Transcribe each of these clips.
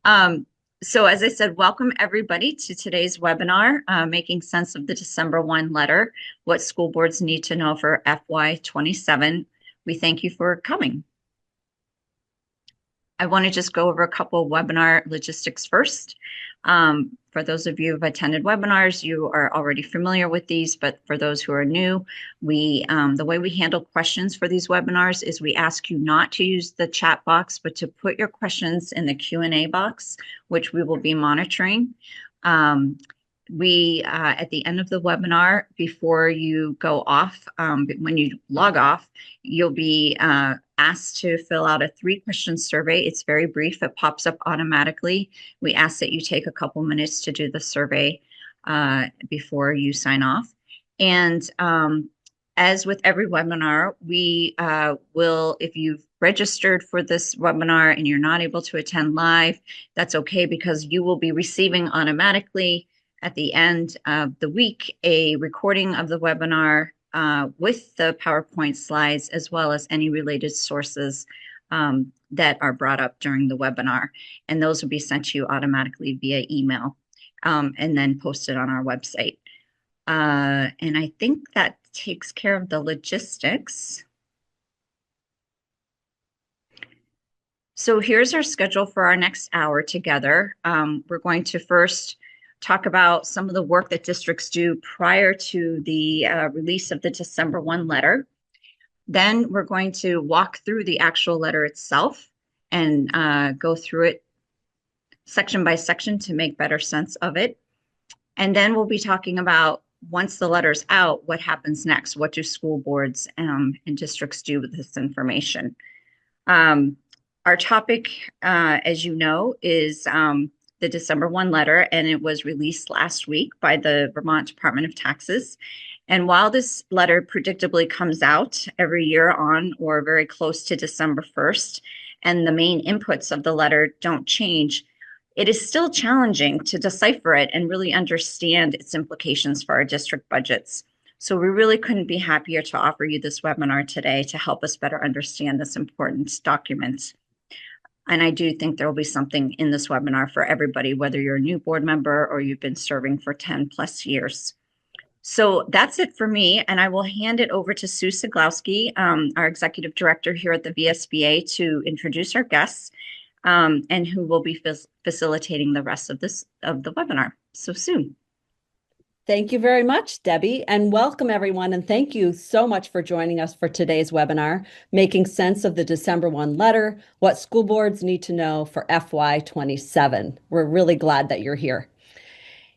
Um, so as I said, welcome everybody to today's webinar, Making Sense of the December 1 Letter, What School Boards Need to Know for FY27. We thank you for coming. I want to just go over a couple of webinar logistics first. For those of you who've attended webinars, you are already familiar with these, but for those who are new, the way we handle questions for these webinars is we ask you not to use the chat box, but to put your questions in the Q&A box, which we will be monitoring. At the end of the webinar, before you go off, when you log off, you'll be asked to fill out a 3-question survey. It's very brief. It pops up automatically. We ask that you take a couple minutes to do the survey before you sign off. And as with every webinar, we will, if you've registered for this webinar and you're not able to attend live, that's okay, because you will be receiving automatically at the end of the week a recording of the webinar with the PowerPoint slides, as well as any related sources that are brought up during the webinar. And those will be sent to you automatically via email and then posted on our website. And I think that takes care of the logistics. So here's our schedule for our next hour together. We're going to first talk about some of the work that districts do prior to the release of the December 1 letter. Then we're going to walk through the actual letter itself and go through it section by section to make better sense of it. And then we'll be talking about, once the letter's out, what happens next? What do school boards and districts do with this information? Our topic, as you know, is the December 1 letter, and it was released last week by the Vermont Department of Taxes. And while this letter predictably comes out every year on or very close to December 1st, and the main inputs of the letter don't change, it is still challenging to decipher it and really understand its implications for our district budgets. So we really couldn't be happier to offer you this webinar today to help us better understand this important document. And I do think there will be something in this webinar for everybody, whether you're a new board member or you've been serving for 10 plus years. So that's it for me, and I will hand it over to Sue Siglowski, our executive director here at the VSBA, to introduce our guests and who will be facilitating the rest of the webinar. So Sue. Thank you very much, Debbie, and welcome everyone. And thank you so much for joining us for today's webinar, Making Sense of the December 1 Letter, What School Boards Need to Know for FY27. We're really glad that you're here.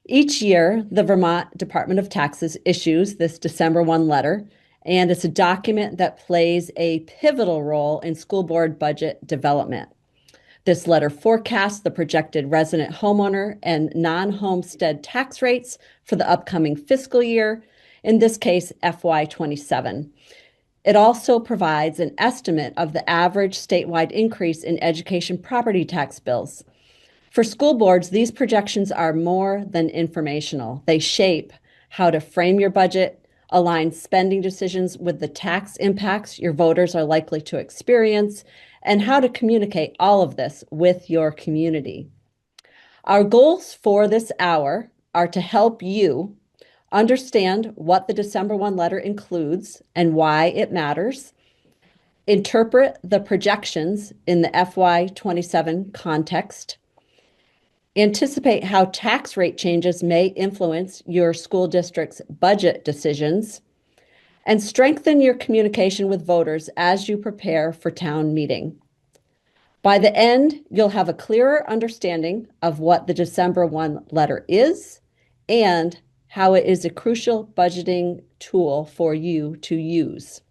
Each year, the Vermont Department of Taxes issues this December 1 letter, and it's a document that plays a pivotal role in school board budget development. This letter forecasts the projected resident homeowner and non-homestead tax rates for the upcoming fiscal year, in this case, FY27. It also provides an estimate of the average statewide increase in education property tax bills. For school boards, these projections are more than informational. They shape how to frame your budget, align spending decisions with the tax impacts your voters are likely to experience, and how to communicate all of this with your community. Our goals for this hour are to help you understand what the December 1 letter includes and why it matters, interpret the projections in the FY27 context, anticipate how tax rate changes may influence your school district's budget decisions, and strengthen your communication with voters as you prepare for town meeting. By the end, you'll have a clearer understanding of what the December 1 letter is and how it is a crucial budgeting tool for you to use.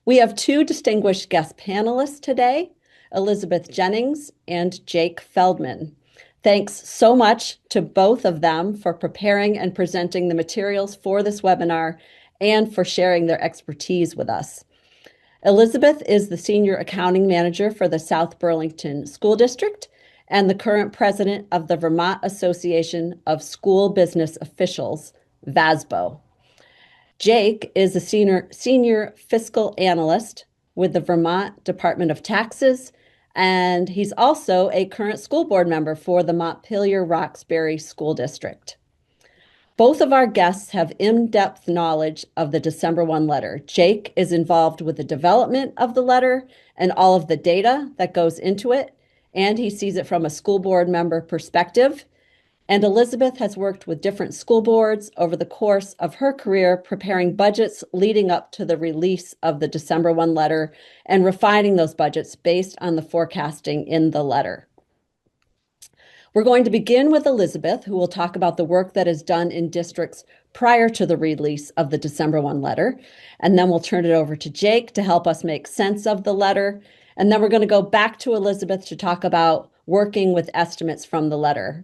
We have 2 distinguished guest panelists today, Elizabeth Jennings and Jake Feldman. Thanks so much to both of them for preparing and presenting the materials for this webinar and for sharing their expertise with us. Elizabeth is the Senior Accounting Manager for the South Burlington School District and the current president of the Vermont Association of School Business Officials, VASBO. Jake is a senior fiscal analyst with the Vermont Department of Taxes And he's also a current school board member for the Montpelier Roxbury School District. Both of our guests have in-depth knowledge of the December 1 letter. Jake is involved with the development of the letter and all of the data that goes into it, and he sees it from a school board member perspective. And Elizabeth has worked with different school boards over the course of her career, preparing budgets leading up to the release of the December 1 letter and refining those budgets based on the forecasting in the letter. We're going to begin with Elizabeth, who will talk about the work that is done in districts prior to the release of the December 1 letter. And then we'll turn it over to Jake to help us make sense of the letter. And then we're going to go back to Elizabeth to talk about working with estimates from the letter.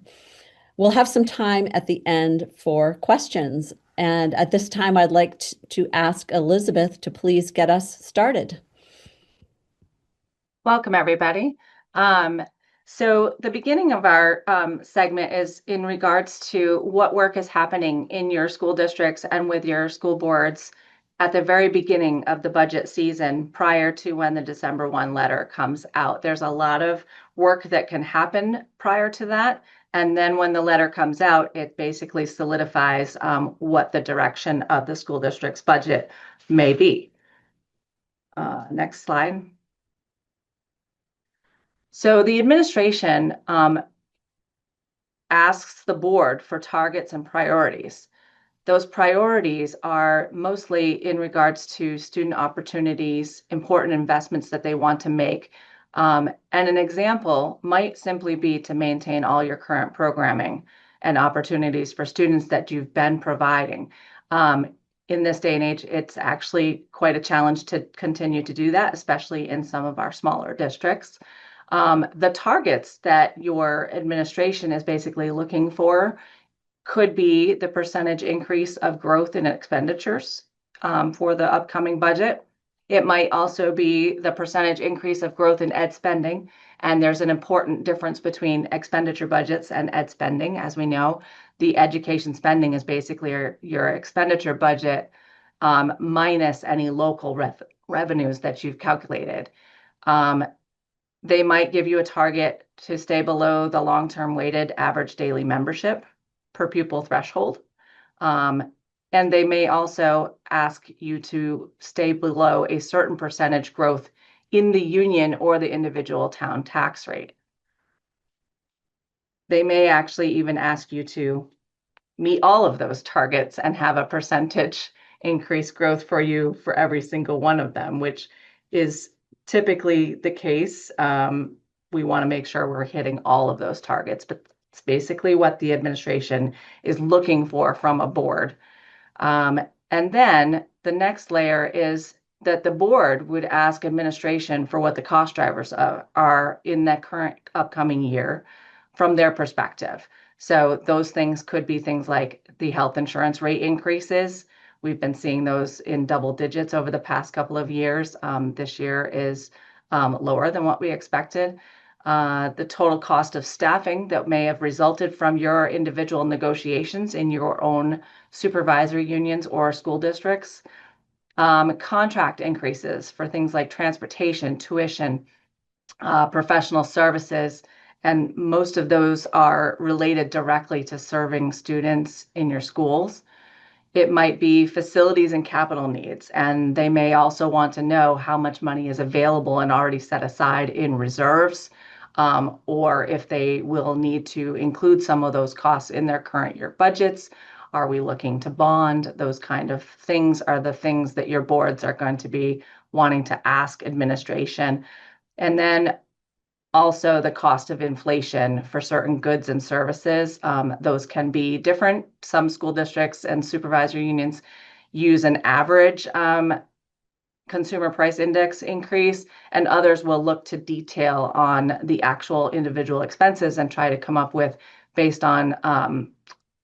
We'll have some time at the end for questions. And at this time, I'd like to ask Elizabeth to please get us started. Welcome, everybody. So the beginning of our segment is in regards to what work is happening in your school districts and with your school boards at the very beginning of the budget season prior to when the December 1 letter comes out. There's a lot of work that can happen prior to that. And then when the letter comes out, it basically solidifies what the direction of the school district's budget may be. Next slide. So the administration asks the board for targets and priorities. Those priorities are mostly in regards to student opportunities, important investments that they want to make. And an example might simply be to maintain all your current programming and opportunities for students that you've been providing. In this day and age, it's actually quite a challenge to continue to do that, especially in some of our smaller districts. The targets that your administration is basically looking for could be the percentage increase of growth in expenditures for the upcoming budget. It might also be the percentage increase of growth in ed spending. And there's an important difference between expenditure budgets and ed spending. As we know, the education spending is basically your expenditure budget minus any local revenues that you've calculated. They might give you a target to stay below the long-term weighted average daily membership per pupil threshold. And they may also ask you to stay below a certain percentage growth in the union or the individual town tax rate. They may actually even ask you to meet all of those targets and have a percentage increase growth for you for every single one of them, which is typically the case. We want to make sure we're hitting all of those targets, but it's basically what the administration is looking for from a board. And then the next layer is that the board would ask administration for what the cost drivers are in that current upcoming year from their perspective. So those things could be things like the health insurance rate increases. We've been seeing those in double digits over the past couple of years. This year is lower than what we expected. The total cost of staffing that may have resulted from your individual negotiations in your own supervisory unions or school districts. Contract increases for things like transportation, tuition, professional services, and most of those are related directly to serving students in your schools. It might be facilities and capital needs, and they may also want to know how much money is available and already set aside in reserves, or if they will need to include some of those costs in their current year budgets. Are we looking to bond? Those kind of things are the things that your boards are going to be wanting to ask administration. And then also the cost of inflation for certain goods and services. Those can be different. Some school districts and supervisory unions use an average consumer price index increase, and others will look to detail on the actual individual expenses and try to come up with based on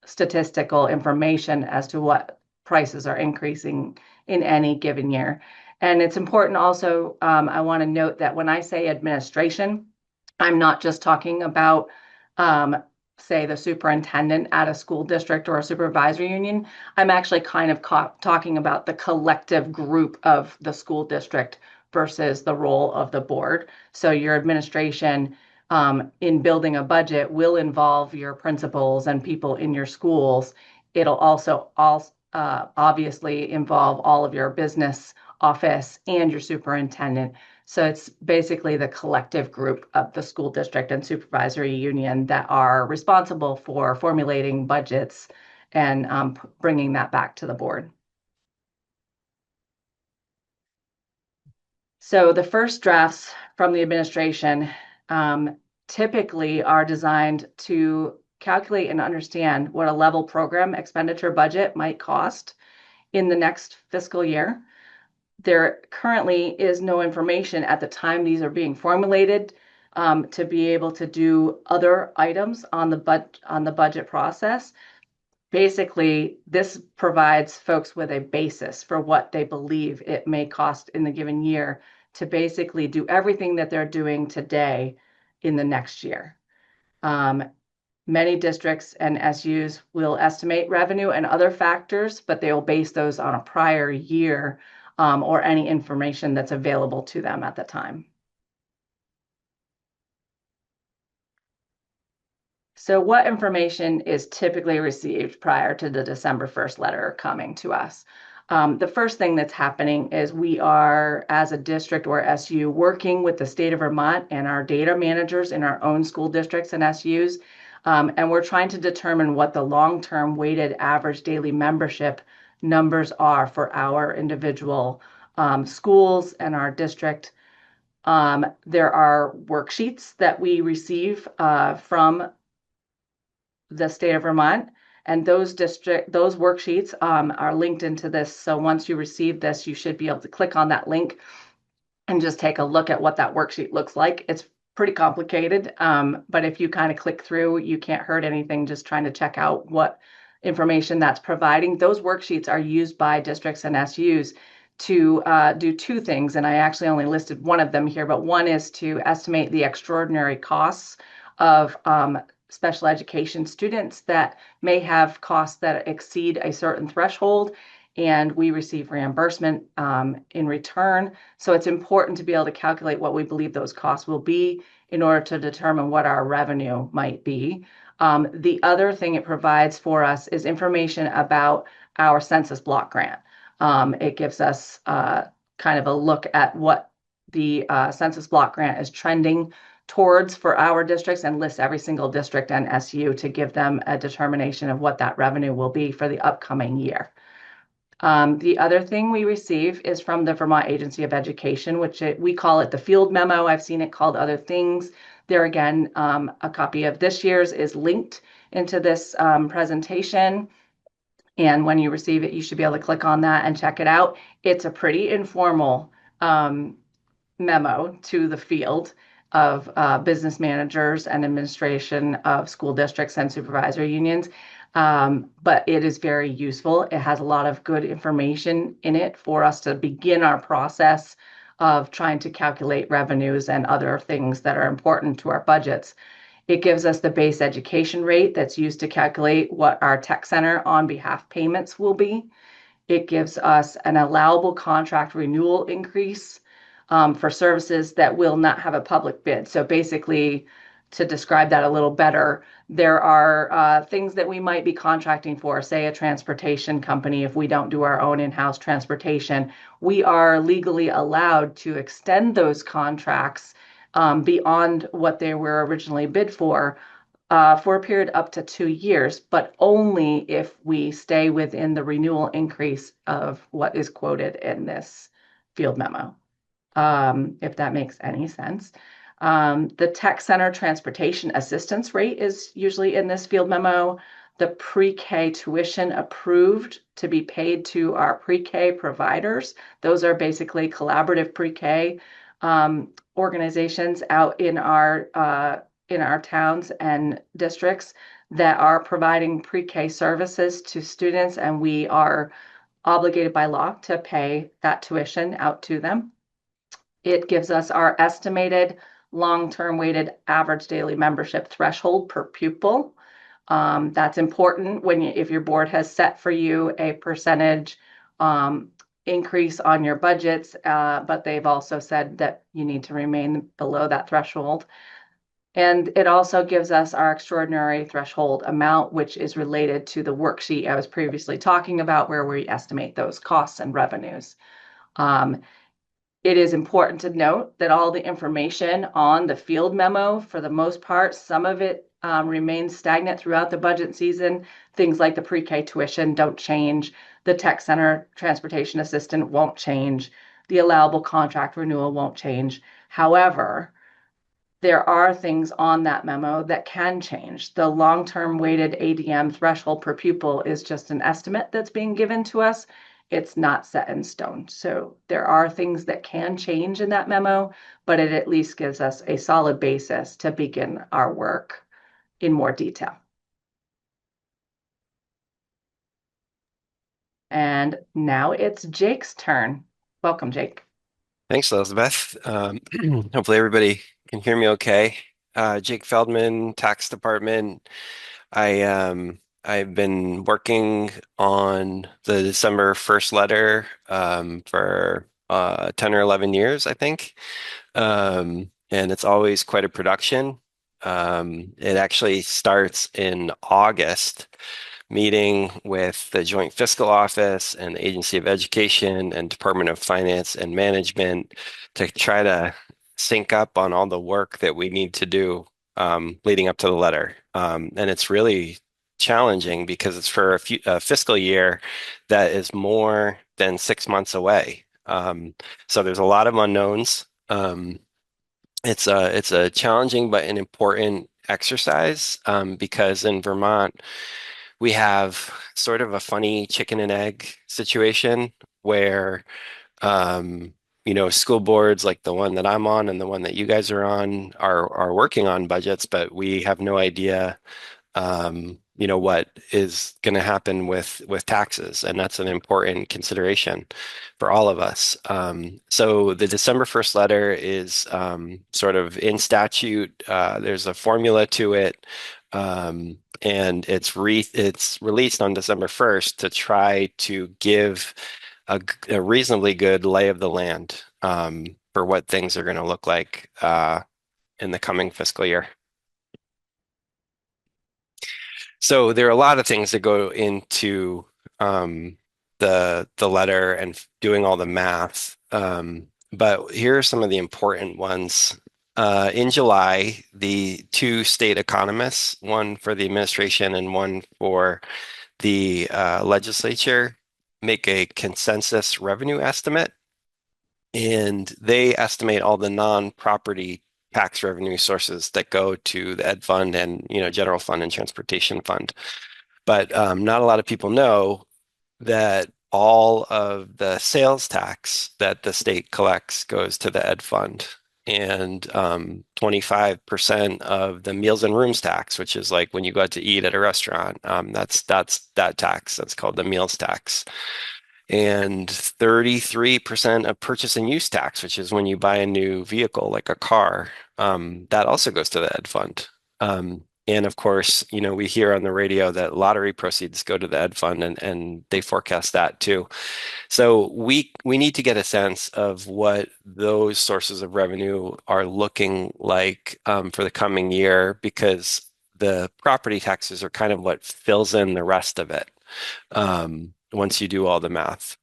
statistical information as to what prices are increasing in any given year. And it's important also, I want to note that when I say administration, I'm not just talking about, say, the superintendent at a school district or a supervisory union. I'm actually kind of talking about the collective group of the school district versus the role of the board. So your administration in building a budget will involve your principals and people in your schools. It'll also obviously involve all of your business office and your superintendent. So it's basically the collective group of the school district and supervisory union that are responsible for formulating budgets and bringing that back to the board. So the first drafts from the administration typically are designed to calculate and understand what a level program expenditure budget might cost in the next fiscal year. There currently is no information at the time these are being formulated to be able to do other items on the budget process. Basically, this provides folks with a basis for what they believe it may cost in the given year to basically do everything that they're doing today in the next year. Many districts and SUs will estimate revenue and other factors, but they will base those on a prior year or any information that's available to them at the time. So what information is typically received prior to the December 1st letter coming to us? The first thing that's happening is we are, as a district or SU, working with the state of Vermont and our data managers in our own school districts and SUs. And we're trying to determine what the long-term weighted average daily membership numbers are for our individual schools and our district. There are worksheets that we receive from the state of Vermont, and those worksheets are linked into this. So once you receive this, you should be able to click on that link and just take a look at what that worksheet looks like. It's pretty complicated, but if you kind of click through, you can't hurt anything just trying to check out what information that's providing. Those worksheets are used by districts and SUs to do two things, and I actually only listed one of them here, but one is to estimate the extraordinary costs of special education students that may have costs that exceed a certain threshold, and we receive reimbursement in return. So it's important to be able to calculate what we believe those costs will be in order to determine what our revenue might be. The other thing it provides for us is information about our census block grant. It gives us kind of a look at what the census block grant is trending towards for our districts and lists every single district and SU to give them a determination of what that revenue will be for the upcoming year. The other thing we receive is from the Vermont Agency of Education, which we call it the field memo. I've seen it called other things. There again, a copy of this year's is linked into this presentation. And when you receive it, you should be able to click on that and check it out. It's a pretty informal memo to the field of business managers and administration of school districts and supervisory unions. But it is very useful. It has a lot of good information in it for us to begin our process of trying to calculate revenues and other things that are important to our budgets. It gives us the base education rate that's used to calculate what our tech center on behalf payments will be. It gives us an allowable contract renewal increase for services that will not have a public bid. So basically, to describe that a little better, there are things that we might be contracting for, say a transportation company. If we don't do our own in-house transportation, we are legally allowed to extend those contracts beyond what they were originally bid for a period up to 2 years, but only if we stay within the renewal increase of what is quoted in this field memo. If that makes any sense. The Tech Center transportation assistance rate is usually in this field memo. The pre-K tuition approved to be paid to our pre-K providers. Those are basically collaborative pre-K organizations out in our towns and districts that are providing pre-K services to students, and we are obligated by law to pay that tuition out to them. It gives us our estimated long-term weighted average daily membership threshold per pupil. That's important if your board has set for you a percentage increase on your budgets, but they've also said that you need to remain below that threshold. And it also gives us our extraordinary threshold amount, which is related to the worksheet I was previously talking about, where we estimate those costs and revenues. It is important to note that all the information on the field memo, for the most part, some of it remains stagnant throughout the budget season. Things like the pre-K tuition don't change. The tech center transportation assistant won't change. The allowable contract renewal won't change. However, there are things on that memo that can change. The long-term weighted ADM threshold per pupil is just an estimate that's being given to us. It's not set in stone. So there are things that can change in that memo, but it at least gives us a solid basis to begin our work in more detail. And now it's Jake's turn. Welcome, Jake. Thanks, Elizabeth. Hopefully everybody can hear me okay. Jake Feldman, Tax Department. I've been working on the December 1st letter for 10 or 11 years, I think. And it's always quite a production. It actually starts in August, meeting with the Joint Fiscal Office and the Agency of Education and Department of Finance and Management to try to sync up on all the work that we need to do leading up to the letter. And it's really challenging because it's for a fiscal year that is more than 6 months away. So there's a lot of unknowns. It's a challenging but an important exercise because in Vermont, we have sort of a funny chicken and egg situation where, school boards like the one that I'm on and the one that you guys are on are working on budgets, but we have no idea what is going to happen with taxes, and that's an important consideration for all of us. So the December 1st letter is sort of in statute. There's a formula to it, and it's released on December 1st to try to give a reasonably good lay of the land for what things are going to look like in the coming fiscal year. So there are a lot of things that go into the letter and doing all the math. But here are some of the important ones. In July, the two state economists, one for the administration and one for the legislature, make a consensus revenue estimate. And they estimate all the non-property tax revenue sources that go to the ed fund and general fund and transportation fund. But not a lot of people know that all of the sales tax that the state collects goes to the ed fund. And 25% of the meals and rooms tax, which is like when you go out to eat at a restaurant, that's that tax. That's called the meals tax. And 33% of purchase and use tax, which is when you buy a new vehicle like a car, that also goes to the ed fund. And of course, we hear on the radio that lottery proceeds go to the ed fund, and they forecast that too. So we need to get a sense of what those sources of revenue are looking like for the coming year, because the property taxes are kind of what fills in the rest of it once you do all the math.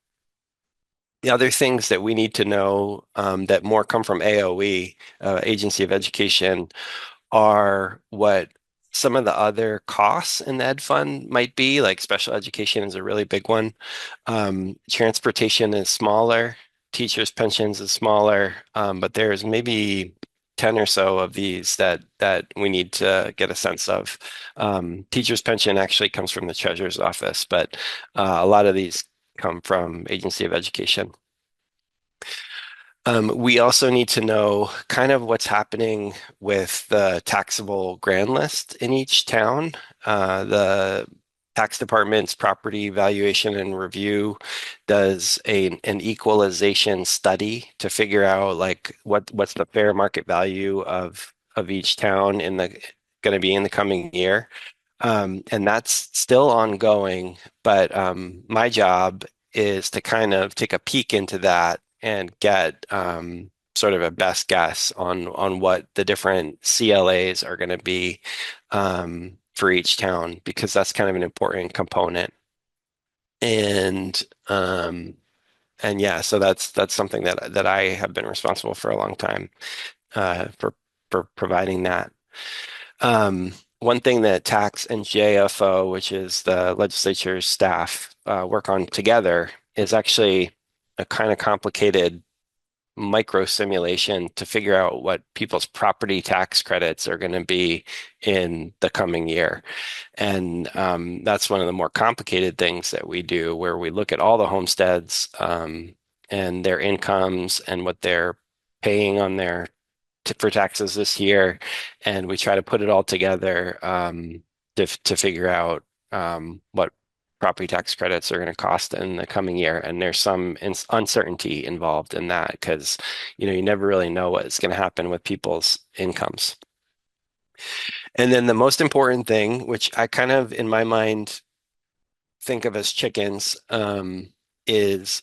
The other things that we need to know that more come from AOE, Agency of Education, are what some of the other costs in the ed fund might be. Like special education is a really big one. Transportation is smaller. Teachers' pensions is smaller, but there's maybe 10 or so of these that we need to get a sense of. Teachers' pension actually comes from the treasurer's office, but a lot of these come from Agency of Education. We also need to know kind of what's happening with the taxable grand list in each town. The tax department's property valuation and review does an equalization study to figure out like what's the fair market value of each town going to be in the coming year. And that's still ongoing, but my job is to kind of take a peek into that and get sort of a best guess on what the different CLAs are going to be for each town, because that's kind of an important component. And yeah, so that's something that I have been responsible for a long time for providing that. One thing that tax and JFO, which is the legislature's staff, work on together is actually a kind of complicated micro simulation to figure out what people's property tax credits are going to be in the coming year. And that's one of the more complicated things that we do, where we look at all the homesteads and their incomes and what they're paying on their for taxes this year, and we try to put it all together to figure out what property tax credits are going to cost in the coming year. And there's some uncertainty involved in that because you never really know what's going to happen with people's incomes. And then the most important thing, which I kind of in my mind think of as chickens, is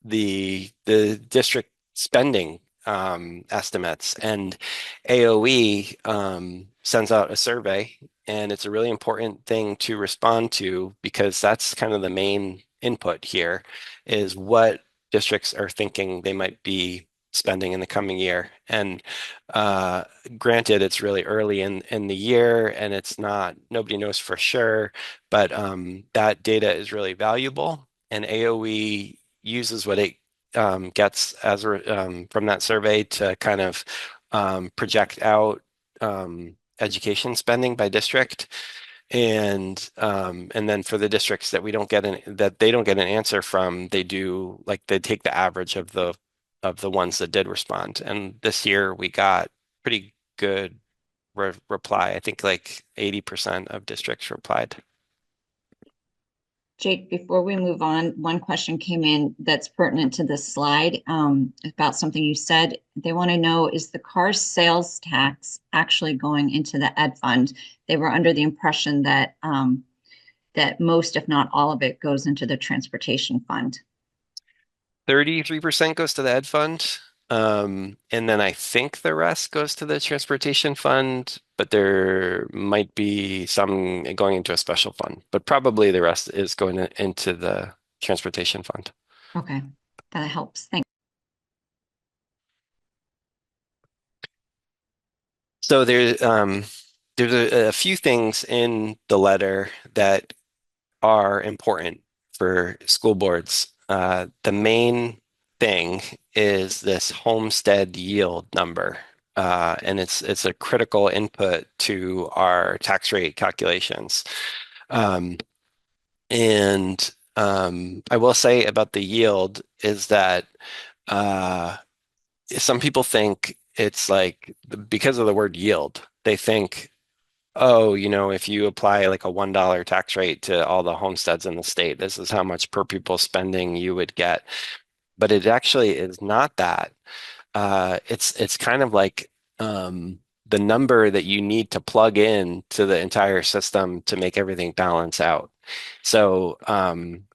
the district spending estimates. And AOE sends out a survey, and it's a really important thing to respond to because that's kind of the main input here, is what districts are thinking they might be spending in the coming year. And granted, it's really early in the year, and it's not, nobody knows for sure, but that data is really valuable, and AOE uses what it gets as from that survey to kind of project out education spending by district. And then for the districts that they don't get an answer from, they take the average of the ones that did respond. And this year we got pretty good reply. I think like 80% of districts replied. Jake, before we move on, one question came in that's pertinent to this slide about something you said. They want to know, is the car sales tax actually going into the ed fund? They were under the impression that that most, if not all of it, goes into the transportation fund. 33% goes to the ed fund. And then I think the rest goes to the transportation fund, but there might be some going into a special fund, but probably the rest is going into the transportation fund. Okay, that helps. Thanks. So there's a few things in the letter that are important for school boards. The main thing is this homestead yield number, and it's a critical input to our tax rate calculations. And I will say about the yield is that some people think it's like, because of the word yield, they think, oh, if you apply like a $1 tax rate to all the homesteads in the state, this is how much per pupil spending you would get. But it actually is not that. It's kind of like the number that you need to plug in to the entire system to make everything balance out. So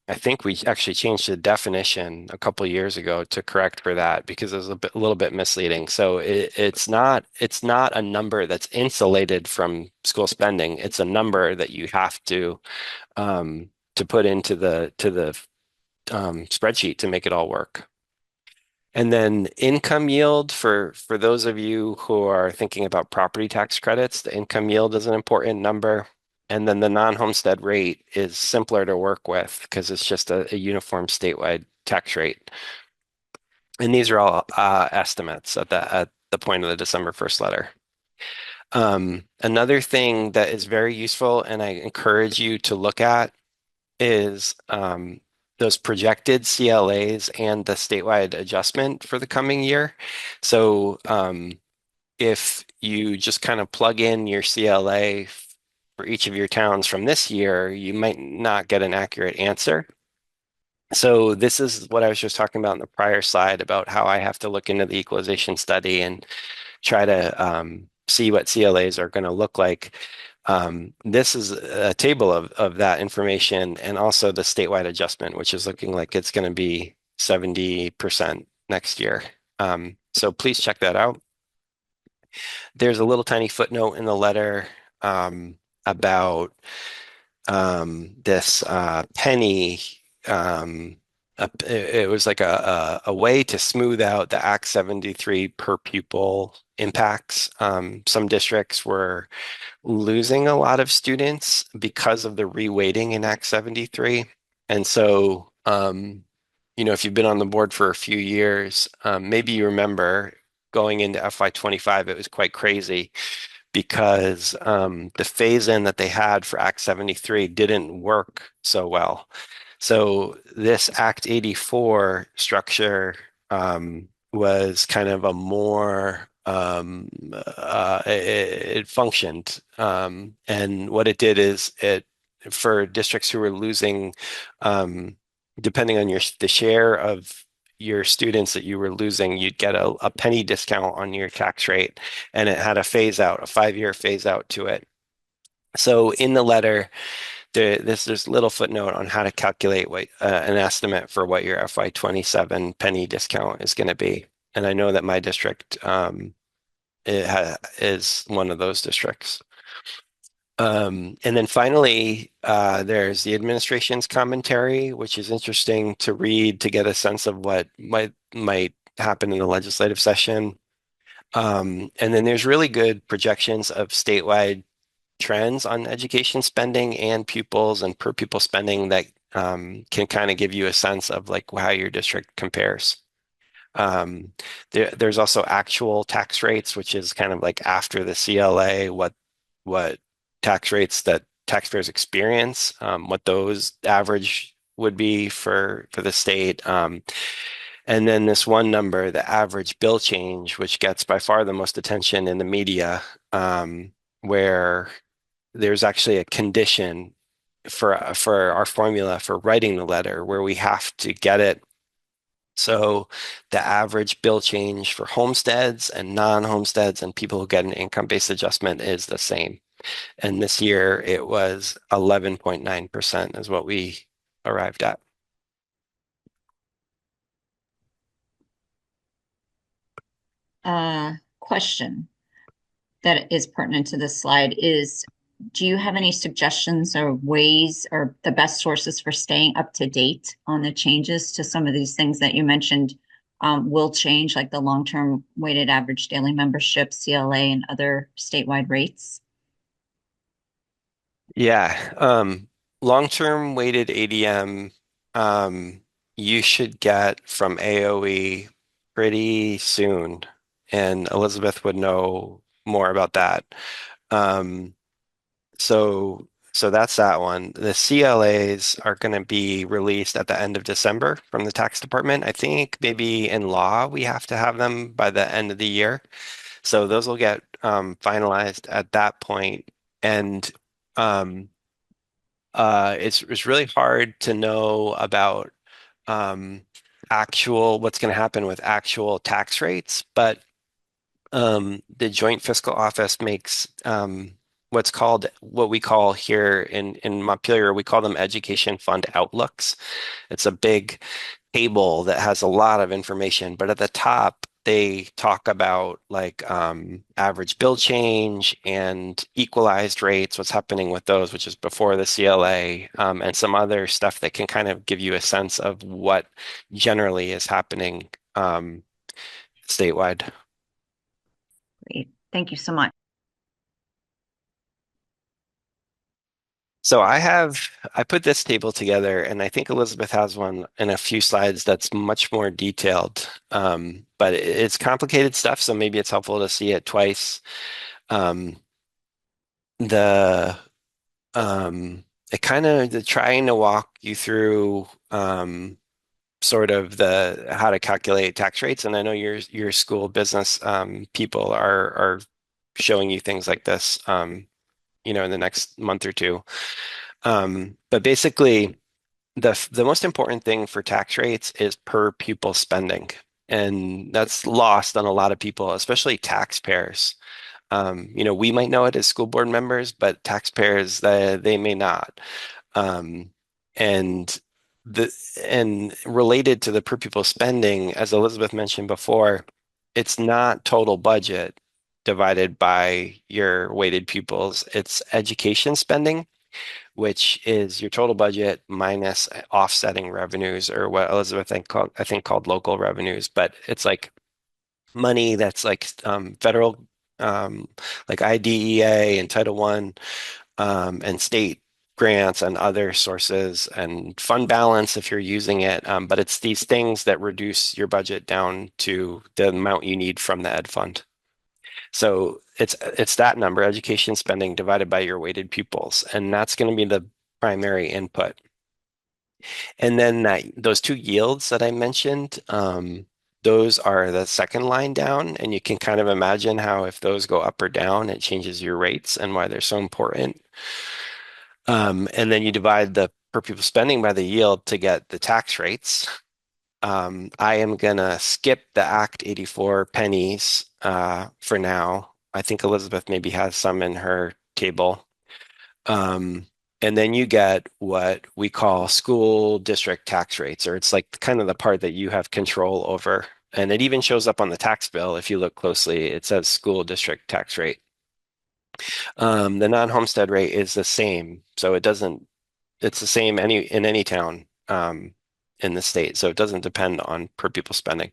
I think we actually changed the definition a couple of years ago to correct for that, because it was a little bit misleading. So it's not a number that's insulated from school spending. It's a number that you have to put into the spreadsheet to make it all work. And then income yield, for those of you who are thinking about property tax credits, the income yield is an important number. And then the non-homestead rate is simpler to work with because it's just a uniform statewide tax rate. And these are all estimates at the point of the December 1st letter. Another thing that is very useful, and I encourage you to look at, is those projected CLAs and the statewide adjustment for the coming year. So if you just kind of plug in your CLA for each of your towns from this year, you might not get an accurate answer. So this is what I was just talking about in the prior slide about how I have to look into the equalization study and try to see what CLAs are going to look like. This is a table of that information and also the statewide adjustment, which is looking like it's going to be 70% next year. So please check that out. There's a little tiny footnote in the letter about this penny. It was like a way to smooth out the Act 73 per pupil impacts. Some districts were losing a lot of students because of the reweighting in Act 73. And so, if you've been on the board for a few years, maybe you remember going into FY25, it was quite crazy because the phase in that they had for Act 73 didn't work so well. So this Act 84 structure was kind of a more it functioned, and what it did is it for districts who were losing, depending on the share of your students that you were losing, you'd get a penny discount on your tax rate, and it had a phase out, a 5-year phase out to it. So in the letter, there's a little footnote on how to calculate an estimate for what your FY27 penny discount is going to be. And I know that my district is one of those districts. And then finally, there's the administration's commentary, which is interesting to read to get a sense of what might happen in the legislative session. And then there's really good projections of statewide trends on education spending and pupils and per pupil spending that can kind of give you a sense of like how your district compares. There's also actual tax rates, which is kind of like after the CLA, what tax rates that taxpayers experience, what those average would be for the state. And then this one number, the average bill change, which gets by far the most attention in the media, where there's actually a condition for our formula for writing the letter where we have to get it. So the average bill change for homesteads and non-homesteads and people who get an income-based adjustment is the same. And this year it was 11.9% is what we arrived at. Question that is pertinent to this slide is, do you have any suggestions or ways or the best sources for staying up to date on the changes to some of these things that you mentioned will change, like the long-term weighted average daily membership, CLA, and other statewide rates? Yeah, long-term weighted ADM, you should get from AOE pretty soon, and Elizabeth would know more about that. Um, so that's that one. The CLAs are going to be released at the end of December from the tax department. I think maybe in law we have to have them by the end of the year. So those will get finalized at that point. And um, it's really hard to know about actual what's going to happen with actual tax rates, but the Joint Fiscal Office makes what we call here in Montpelier, we call them education fund outlooks. It's a big table that has a lot of information, but at the top they talk about like average bill change and equalized rates, what's happening with those, which is before the CLA, and some other stuff that can kind of give you a sense of what generally is happening statewide. Great. Thank you so much. So I put this table together, and I think Elizabeth has one in a few slides that's much more detailed. But it's complicated stuff, so maybe it's helpful to see it twice. The it kind of trying to walk you through sort of the how to calculate tax rates, and I know your school business people are showing you things like this, in the next month or two. But basically, the most important thing for tax rates is per pupil spending, and that's lost on a lot of people, especially taxpayers. We might know it as school board members, but taxpayers, they may not. Um, and the and related to the per pupil spending, as Elizabeth mentioned before, it's not total budget divided by your weighted pupils. It's education spending, which is your total budget minus offsetting revenues, or what Elizabeth I think called local revenues. But it's like money that's like federal, um, like IDEA and Title I, and state grants and other sources and fund balance if you're using it. But it's these things that reduce your budget down to the amount you need from the ed fund. So it's that number, education spending divided by your weighted pupils, and that's going to be the primary input. And then those two yields that I mentioned, those are the second line down, and you can kind of imagine how if those go up or down, it changes your rates and why they're so important. And then you divide the per pupil spending by the yield to get the tax rates. I am gonna skip the Act 84 pennies for now. I think Elizabeth maybe has some in her table. Um, and then you get what we call school district tax rates, or it's like kind of the part that you have control over. And it even shows up on the tax bill. If you look closely, it says school district tax rate. The non-homestead rate is the same. So it's the same in any town in the state. So it doesn't depend on per pupil spending.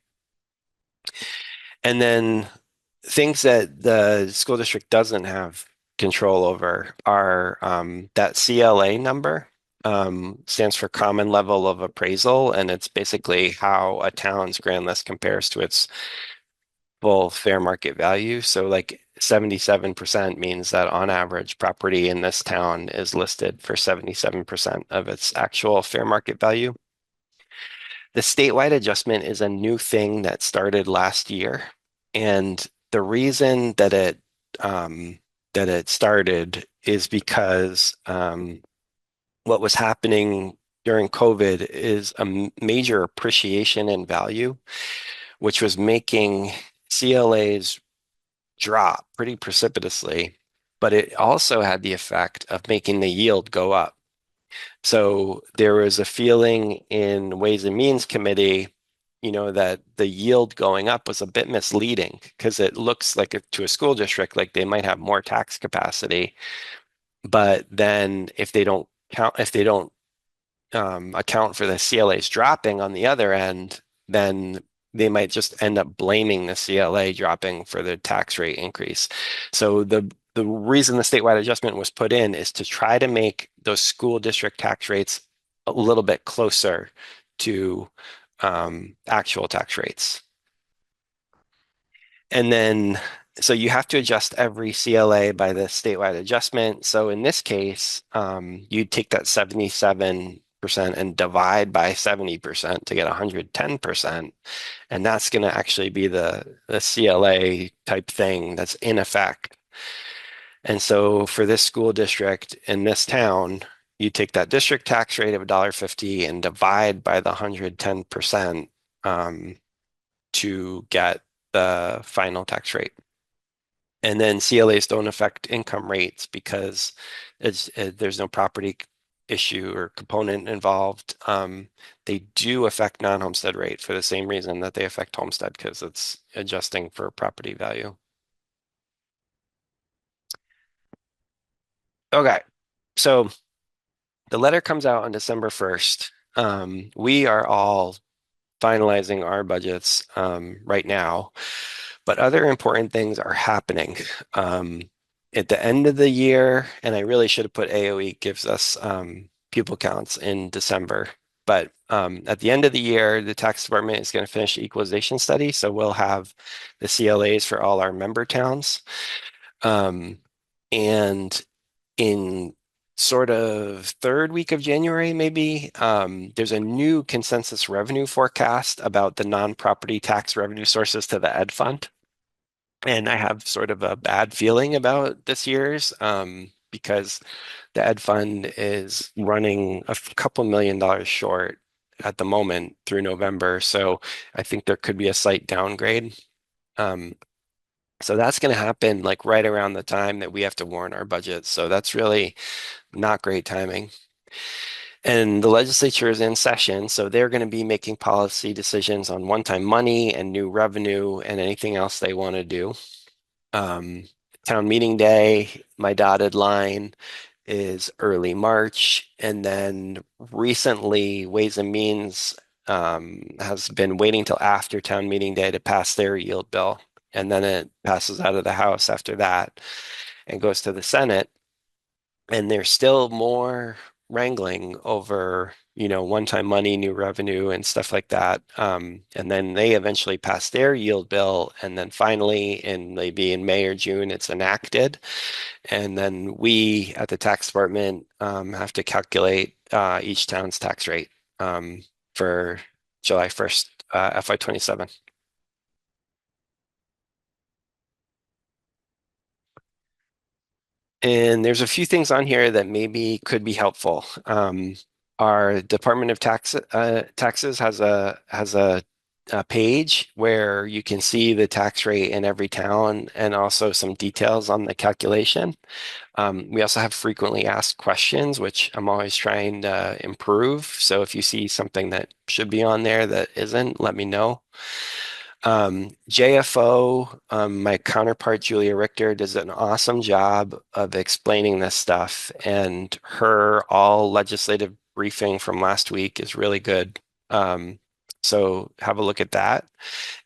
And then things that the school district doesn't have control over are that CLA number, stands for Common Level of Appraisal, and it's basically how a town's grand list compares to its full fair market value. So like 77% means that on average, property in this town is listed for 77% of its actual fair market value. The statewide adjustment is a new thing that started last year. And the reason that it started is because what was happening during COVID is a major appreciation in value, which was making CLAs drop pretty precipitously, but it also had the effect of making the yield go up. So there was a feeling in Ways and Means Committee, that the yield going up was a bit misleading because it looks like to a school district like they might have more tax capacity, but then if they don't account for the CLAs dropping on the other end, then they might just end up blaming the CLA dropping for the tax rate increase. So the reason the statewide adjustment was put in is to try to make those school district tax rates a little bit closer to actual tax rates. And then, so you have to adjust every CLA by the statewide adjustment. So in this case, you take that 77% and divide by 70% to get 110%. And that's going to actually be the CLA type thing that's in effect. And so for this school district in this town, you take that district tax rate of $1.50 and divide by the 110% to get the final tax rate. And then CLAs don't affect income rates because there's no property issue or component involved. They do affect non-homestead rate for the same reason that they affect homestead, because it's adjusting for property value. Okay, so the letter comes out on December 1st. We are all finalizing our budgets right now, but other important things are happening. At the end of the year, and I really should have put AOE gives us pupil counts in December, but at the end of the year, the tax department is going to finish the equalization study, so we'll have the CLAs for all our member towns. And in sort of third week of January, maybe, there's a new consensus revenue forecast about the non-property tax revenue sources to the ed fund. And I have sort of a bad feeling about this year's because the ed fund is running a couple $1 million short at the moment through November. So I think there could be a slight downgrade. So that's going to happen like right around the time that we have to warn our budget. So that's really not great timing. And the legislature is in session, so they're going to be making policy decisions on one-time money and new revenue and anything else they want to do. Um, Town meeting day, my dotted line is early March. And then recently, Ways and Means has been waiting till after town meeting day to pass their yield bill. And then it passes out of the House after that and goes to the Senate. And there's still more wrangling over, one-time money, new revenue, and stuff like that. And then they eventually pass their yield bill, and then finally, in maybe in May or June, it's enacted. And then we at the tax department have to calculate each town's tax rate for July 1st, FY27. And there's a few things on here that maybe could be helpful. Our Department of Taxes has a page where you can see the tax rate in every town and also some details on the calculation. We also have frequently asked questions, which I'm always trying to improve. So if you see something that should be on there that isn't, let me know. JFO, my counterpart Julia Richter, does an awesome job of explaining this stuff, and her all legislative briefing from last week is really good. So have a look at that.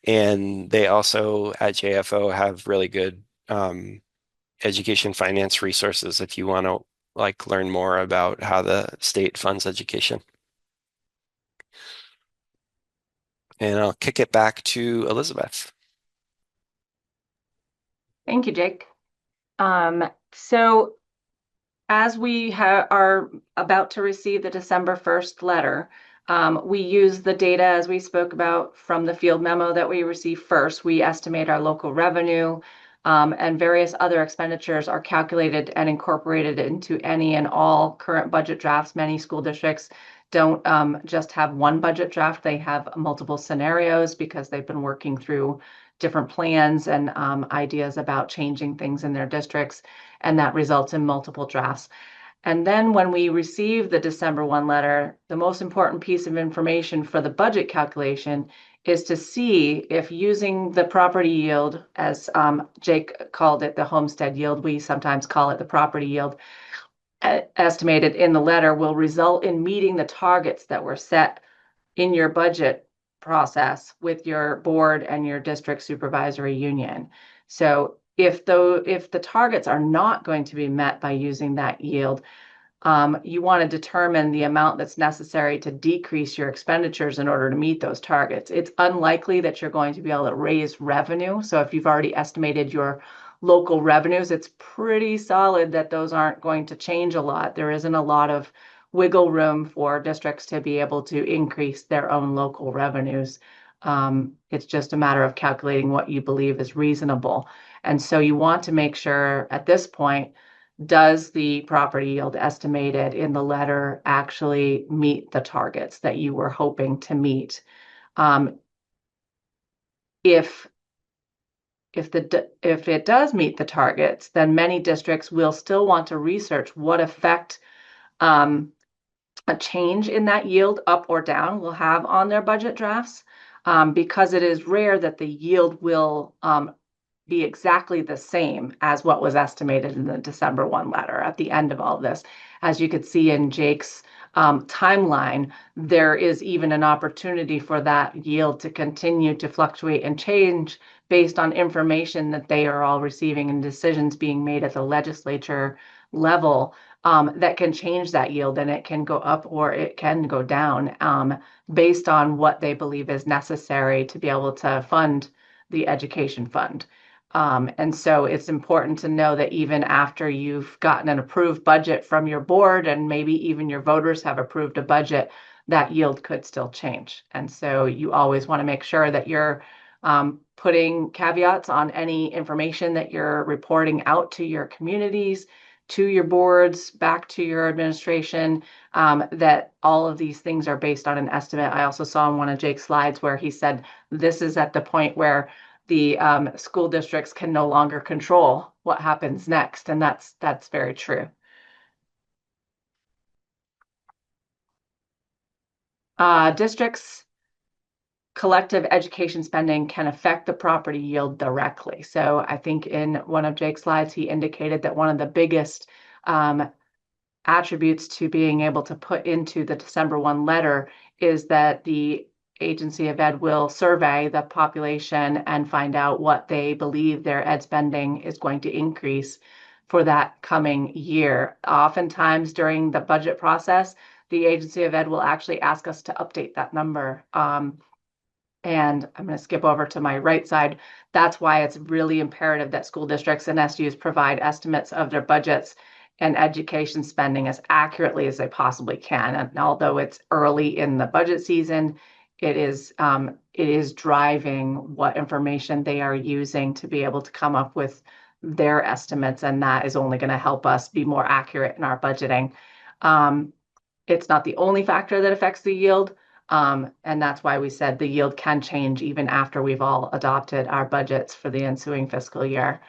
And they also at JFO have really good education finance resources if you want to like learn more about how the state funds education. And I'll kick it back to Elizabeth. Thank you, Jake. So as we are about to receive the December 1st letter, we use the data as we spoke about from the field memo that we received first. We estimate our local revenue, and various other expenditures are calculated and incorporated into any and all current budget drafts. Many school districts don't just have one budget draft, they have multiple scenarios because they've been working through different plans and ideas about changing things in their districts, and that results in multiple drafts. And then when we receive the December 1 letter, the most important piece of information for the budget calculation is to see if using the property yield, as Jake called it, the homestead yield, we sometimes call it the property yield, estimated in the letter will result in meeting the targets that were set in your budget process with your board and your district supervisory union. So if the targets are not going to be met by using that yield, you want to determine the amount that's necessary to decrease your expenditures in order to meet those targets. It's unlikely that you're going to be able to raise revenue. So if you've already estimated your local revenues, it's pretty solid that those aren't going to change a lot. There isn't a lot of wiggle room for districts to be able to increase their own local revenues. It's just a matter of calculating what you believe is reasonable. And so you want to make sure at this point, does the property yield estimated in the letter actually meet the targets that you were hoping to meet? If it does meet the targets, then many districts will still want to research what effect a change in that yield up or down will have on their budget drafts, because it is rare that the yield will be exactly the same as what was estimated in the December 1 letter at the end of all this. As you could see in Jake's timeline, there is even an opportunity for that yield to continue to fluctuate and change based on information that they are all receiving and decisions being made at the legislature level, that can change that yield, and it can go up or it can go down based on what they believe is necessary to be able to fund the education fund. And so it's important to know that even after you've gotten an approved budget from your board and maybe even your voters have approved a budget, that yield could still change. And so you always want to make sure that you're putting caveats on any information that you're reporting out to your communities, to your boards, back to your administration, that all of these things are based on an estimate. I also saw on one of Jake's slides where he said this is at the point where the school districts can no longer control what happens next, and that's very true. Districts' collective education spending can affect the property yield directly. So I think in one of Jake's slides, he indicated that one of the biggest attributes to being able to put into the December 1 letter is that the Agency of Ed will survey the population and find out what they believe their ed spending is going to increase for that coming year. Oftentimes during the budget process, the Agency of Ed will actually ask us to update that number. And I'm going to skip over to my right side. That's why it's really imperative that school districts and SUs provide estimates of their budgets and education spending as accurately as they possibly can. And although it's early in the budget season, it is driving what information they are using to be able to come up with their estimates, and that is only going to help us be more accurate in our budgeting. It's not the only factor that affects the yield, and that's why we said the yield can change even after we've all adopted our budgets for the ensuing fiscal year.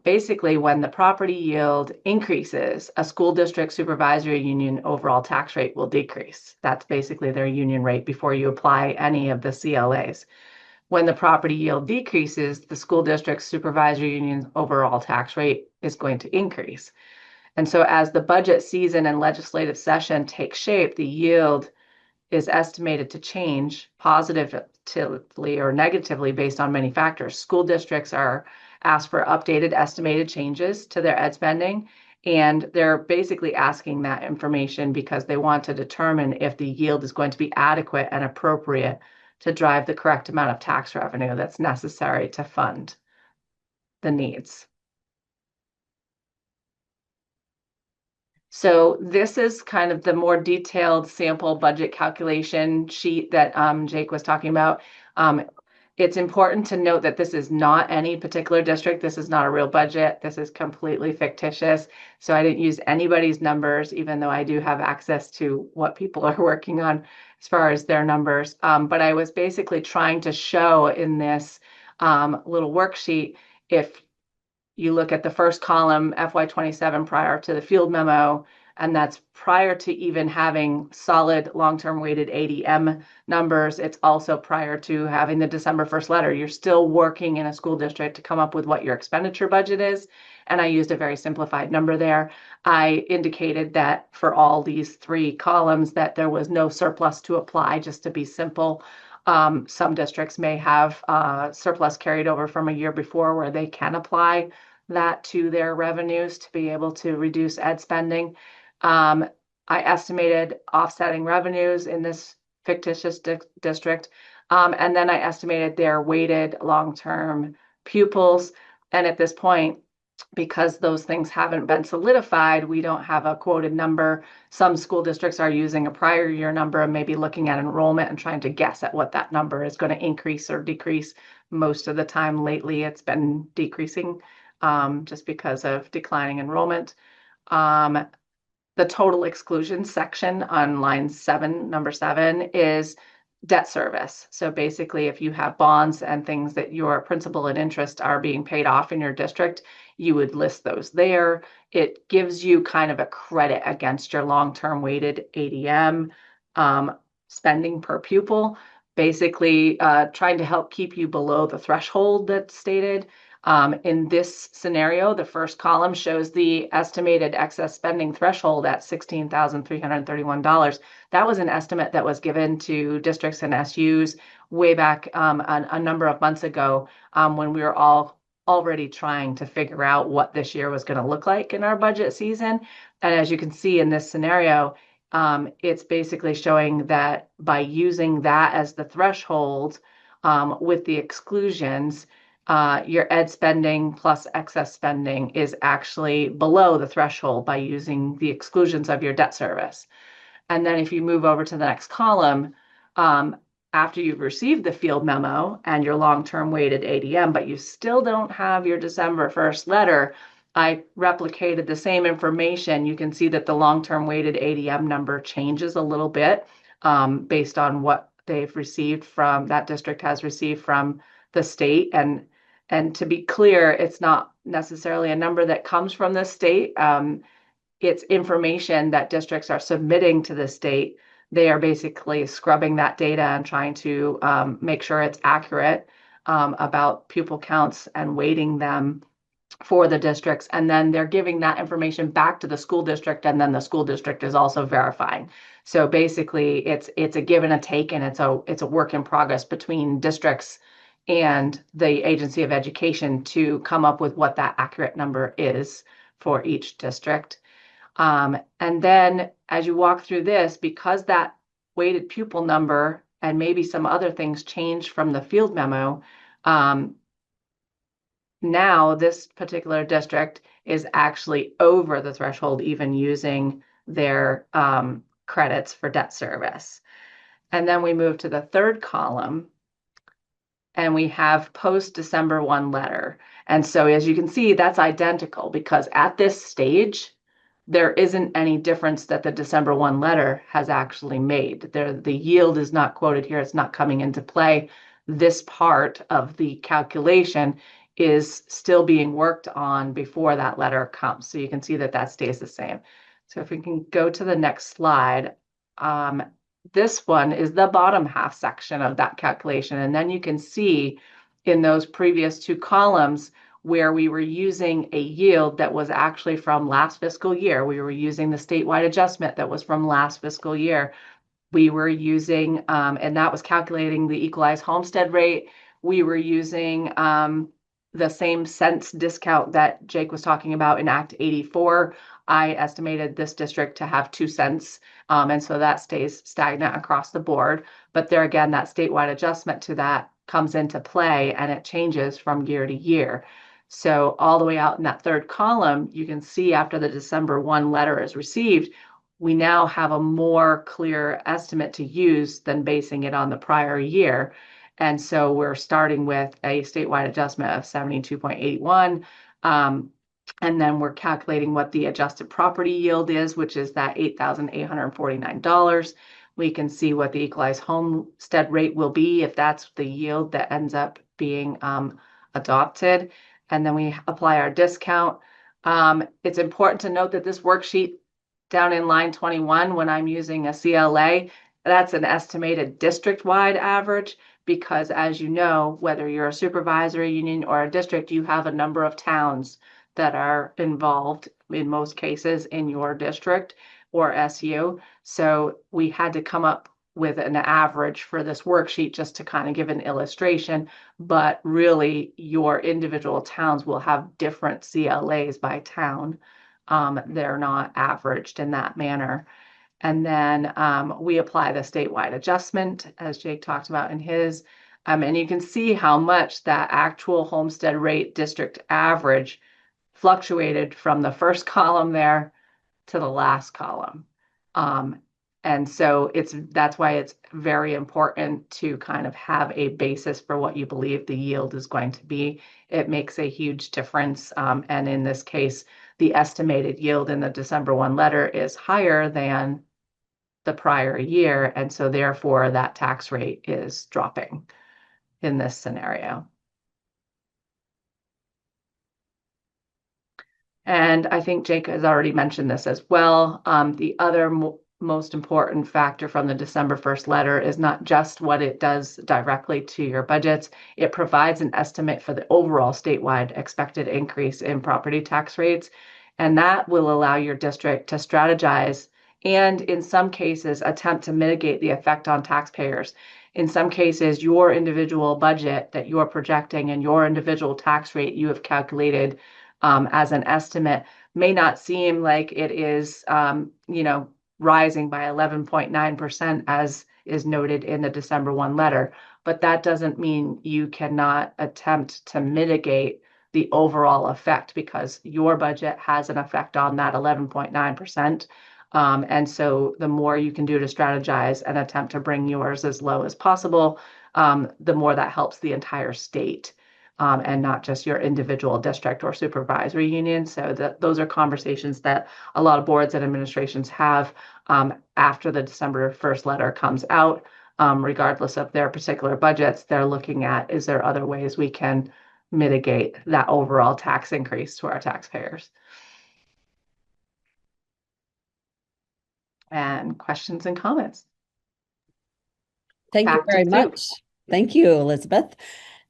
Basically, when the property yield increases, a school district supervisory union overall tax rate will decrease. That's basically their union rate before you apply any of the CLAs. When the property yield decreases, the school district supervisory union's overall tax rate is going to increase. And so as the budget season and legislative session take shape, the yield is estimated to change positively or negatively based on many factors. School districts are asked for updated estimated changes to their ed spending, and they're basically asking that information because they want to determine if the yield is going to be adequate and appropriate to drive the correct amount of tax revenue that's necessary to fund the needs. So this is kind of the more detailed sample budget calculation sheet that Jake was talking about. It's important to note that this is not any particular district. This is not a real budget. This is completely fictitious. So I didn't use anybody's numbers, even though I do have access to what people are working on as far as their numbers. But I was basically trying to show in this little worksheet, if you look at the first column, FY27 prior to the field memo, and that's prior to even having solid long-term weighted ADM numbers. It's also prior to having the December 1st letter. You're still working in a school district to come up with what your expenditure budget is. And I used a very simplified number there. I indicated that for all these three columns that there was no surplus to apply, just to be simple. Some districts may have surplus carried over from a year before where they can apply that to their revenues to be able to reduce ed spending. I estimated offsetting revenues in this fictitious district, and then I estimated their weighted long-term pupils. And at this point, because those things haven't been solidified, we don't have a quoted number. Some school districts are using a prior year number and maybe looking at enrollment and trying to guess at what that number is going to increase or decrease. Most of the time lately, it's been decreasing just because of declining enrollment. The total exclusion section on line 7, number 7, is debt service. So basically, if you have bonds and things that your principal and interest are being paid off in your district, you would list those there. It gives you kind of a credit against your long-term weighted ADM spending per pupil, basically trying to help keep you below the threshold that's stated. In this scenario, the first column shows the estimated excess spending threshold at $16,331. That was an estimate that was given to districts and SUs way back a number of months ago when we were all already trying to figure out what this year was going to look like in our budget season. And as you can see in this scenario, it's basically showing that by using that as the threshold with the exclusions, your ed spending plus excess spending is actually below the threshold by using the exclusions of your debt service. And then if you move over to the next column, after you've received the field memo and your long-term weighted ADM, but you still don't have your December 1st letter, I replicated the same information. You can see that the long-term weighted ADM number changes a little bit based on what they've received from, that district has received from the state. And to be clear, it's not necessarily a number that comes from the state. It's information that districts are submitting to the state. They are basically scrubbing that data and trying to make sure it's accurate about pupil counts and weighting them for the districts. And then they're giving that information back to the school district, and then the school district is also verifying. So basically, it's a give and a take, and it's a work in progress between districts and the Agency of Education to come up with what that accurate number is for each district. And then as you walk through this, because that weighted pupil number and maybe some other things changed from the field memo, now this particular district is actually over the threshold, even using their credits for debt service. And then we move to the third column, and we have post December 1 letter. And so as you can see, that's identical, because at this stage, there isn't any difference that the December 1 letter has actually made. The yield is not quoted here. It's not coming into play. This part of the calculation is still being worked on before that letter comes. So you can see that that stays the same. So if we can go to the next slide, this one is the bottom half section of that calculation. And then you can see in those previous two columns where we were using a yield that was actually from last fiscal year. We were using the statewide adjustment that was from last fiscal year. We were using, and that was calculating the equalized homestead rate. We were using the same cents discount that Jake was talking about in Act 84. I estimated this district to have 2 cents, and so that stays stagnant across the board. But there again, that statewide adjustment to that comes into play, and it changes from year to year. So all the way out in that third column, you can see after the December 1 letter is received, we now have a more clear estimate to use than basing it on the prior year. And so we're starting with a statewide adjustment of 72.81. And then we're calculating what the adjusted property yield is, which is that $8,849. We can see what the equalized homestead rate will be if that's the yield that ends up being adopted. And then we apply our discount. It's important to note that this worksheet down in line 21, when I'm using a CLA, that's an estimated district-wide average, because as you know, whether you're a supervisory union or a district, you have a number of towns that are involved in most cases in your district or SU. So we had to come up with an average for this worksheet just to kind of give an illustration, but really your individual towns will have different CLAs by town. They're not averaged in that manner. And then we apply the statewide adjustment, as Jake talked about in his. And you can see how much that actual homestead rate district average fluctuated from the first column there to the last column. And so that's why it's very important to kind of have a basis for what you believe the yield is going to be. It makes a huge difference. And in this case, the estimated yield in the December 1 letter is higher than the prior year. And so therefore that tax rate is dropping in this scenario. And I think Jake has already mentioned this as well. The other most important factor from the December 1st letter is not just what it does directly to your budgets. It provides an estimate for the overall statewide expected increase in property tax rates. And that will allow your district to strategize and in some cases attempt to mitigate the effect on taxpayers. In some cases, your individual budget that you're projecting and your individual tax rate you have calculated as an estimate may not seem like it is, rising by 11.9% as is noted in the December 1 letter. But that doesn't mean you cannot attempt to mitigate the overall effect, because your budget has an effect on that 11.9%. And so the more you can do to strategize and attempt to bring yours as low as possible, the more that helps the entire state. And not just your individual district or supervisory union. So those are conversations that a lot of boards and administrations have after the December 1st letter comes out. regardless of their particular budgets, they're looking at, is there other ways we can mitigate that overall tax increase to our taxpayers? And questions and comments? Thank you Back to very Sue. much. Thank you, Elizabeth.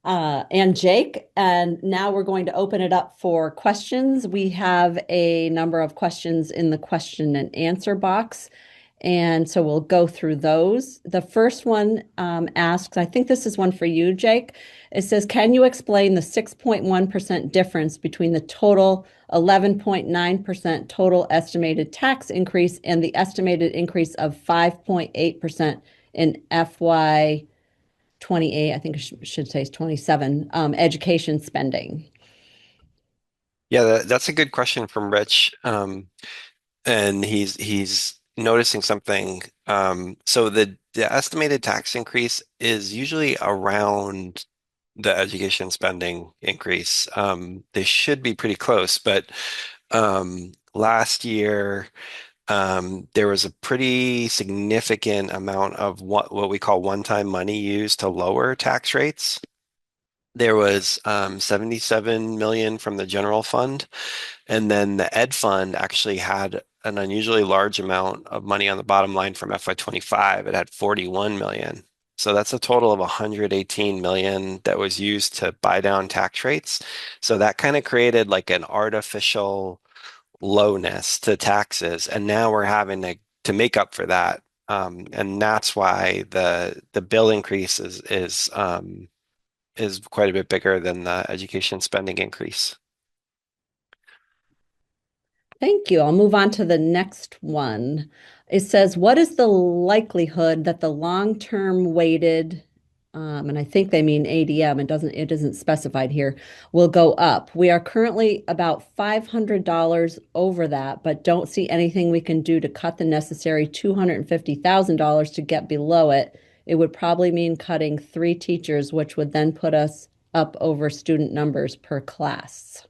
And Jake, and now we're going to open it up for questions. We have a number of questions in the question and answer box, and so we'll go through those. The first one asks, I think this is one for you, Jake. It says, can you explain the 6.1% difference between the total 11.9% total estimated tax increase and the estimated increase of 5.8% in FY 28, I think it should say 27, education spending? Yeah, that's a good question from Rich. And he's noticing something. So the estimated tax increase is usually around the education spending increase. They should be pretty close, but last year there was a pretty significant amount of what we call one-time money used to lower tax rates. There was 77 million from the general fund, and then the ed fund actually had an unusually large amount of money on the bottom line from FY25. It had 41 million. So that's a total of 118 million that was used to buy down tax rates. So that kind of created like an artificial lowness to taxes, and now we're having to make up for that. And that's why the bill increase is quite a bit bigger than the education spending increase. Thank you. I'll move on to the next one. It says, what is the likelihood that the long-term weighted, and I think they mean ADM, it isn't specified here, will go up? We are currently about $500 over that, but don't see anything we can do to cut the necessary $250,000 to get below it. It would probably mean cutting 3 teachers, which would then put us up over student numbers per class.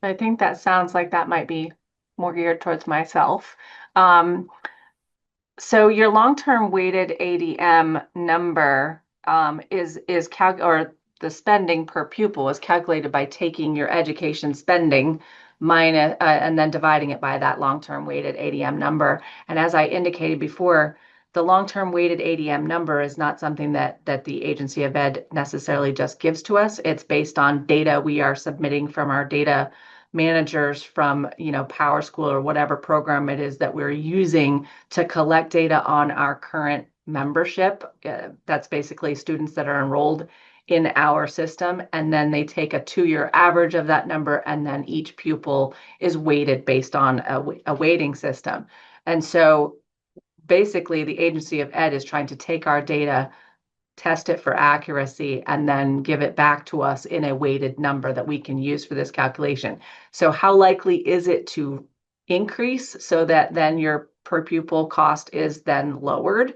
I think that sounds like that might be more geared towards myself. Um, so your long-term weighted ADM number or the spending per pupil is calculated by taking your education spending minus and then dividing it by that long-term weighted ADM number. And as I indicated before, the long-term weighted ADM number is not something that the Agency of Ed necessarily just gives to us. It's based on data we are submitting from our data managers from, Power School or whatever program it is that we're using to collect data on our current membership. That's basically students that are enrolled in our system. And then they take a 2-year average of that number, and then each pupil is weighted based on a weighting system. And so basically the Agency of Ed is trying to take our data, test it for accuracy, and then give it back to us in a weighted number that we can use for this calculation. So how likely is it to increase so that then your per pupil cost is then lowered?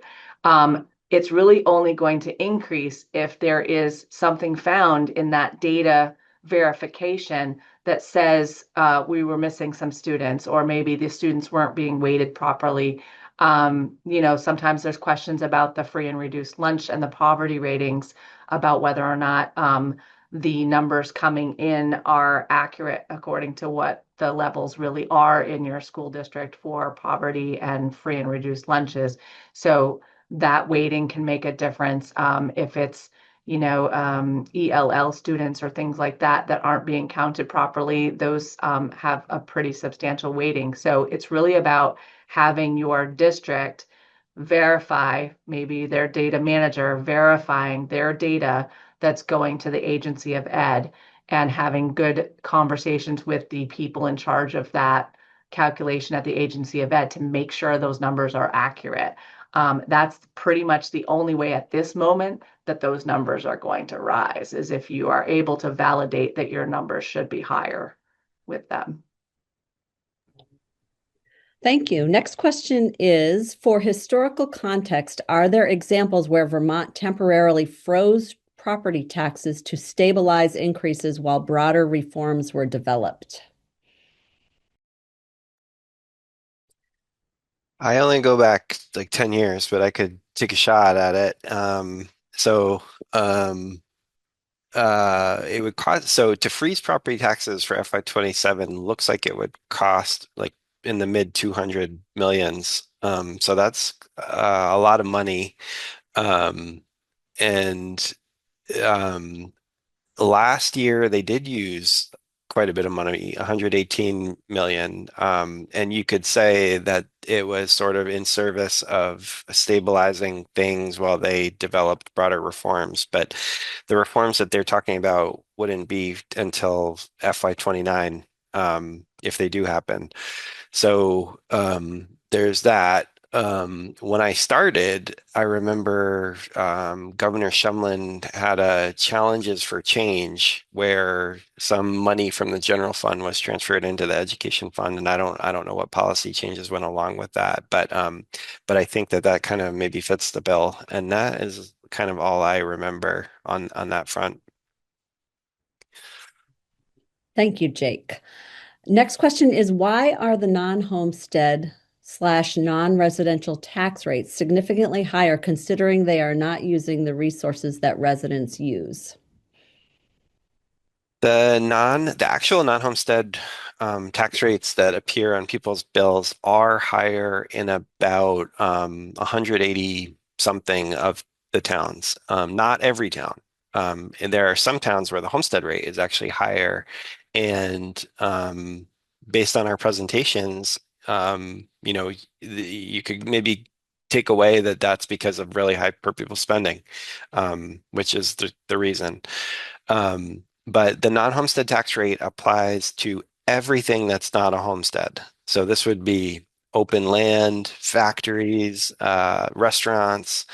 It's really only going to increase if there is something found in that data verification that says we were missing some students, or maybe the students weren't being weighted properly. Sometimes there's questions about the free and reduced lunch and the poverty ratings about whether or not the numbers coming in are accurate according to what the levels really are in your school district for poverty and free and reduced lunches. So that weighting can make a difference if it's ELL students or things like that aren't being counted properly. Those have a pretty substantial weighting. So it's really about having your district verify, maybe their data manager verifying their data that's going to the Agency of Ed, and having good conversations with the people in charge of that calculation at the Agency of Ed to make sure those numbers are accurate. That's pretty much the only way at this moment that those numbers are going to rise, is if you are able to validate that your numbers should be higher with them. Thank you. Next question is, for historical context, are there examples where Vermont temporarily froze property taxes to stabilize increases while broader reforms were developed? I only go back like 10 years, but I could take a shot at it. So um, it would cost, so to freeze property taxes for FY27 looks like it would cost like in the mid 200 millions. So that's a lot of money. Um, and um, last year they did use quite a bit of money, 118 million. And you could say that it was sort of in service of stabilizing things while they developed broader reforms. But the reforms that they're talking about wouldn't be until FY29, if they do happen. So there's that. When I started, I remember Governor Shumlin had a challenges for change where some money from the general fund was transferred into the education fund, and I don't know what policy changes went along with that, but I think that that kind of maybe fits the bill, and that is kind of all I remember on that front. Thank you, Jake. Next question is why are the non-homestead slash non-residential tax rates significantly higher considering they are not using the resources that residents use? The actual non-homestead tax rates that appear on people's bills are higher in about 180 something of the towns. Not every town. And there are some towns where the homestead rate is actually higher. And based on our presentations, you could maybe take away that that's because of really high per pupil spending, which is the reason. But the non-homestead tax rate applies to everything that's not a homestead. So this would be open land, factories, restaurants,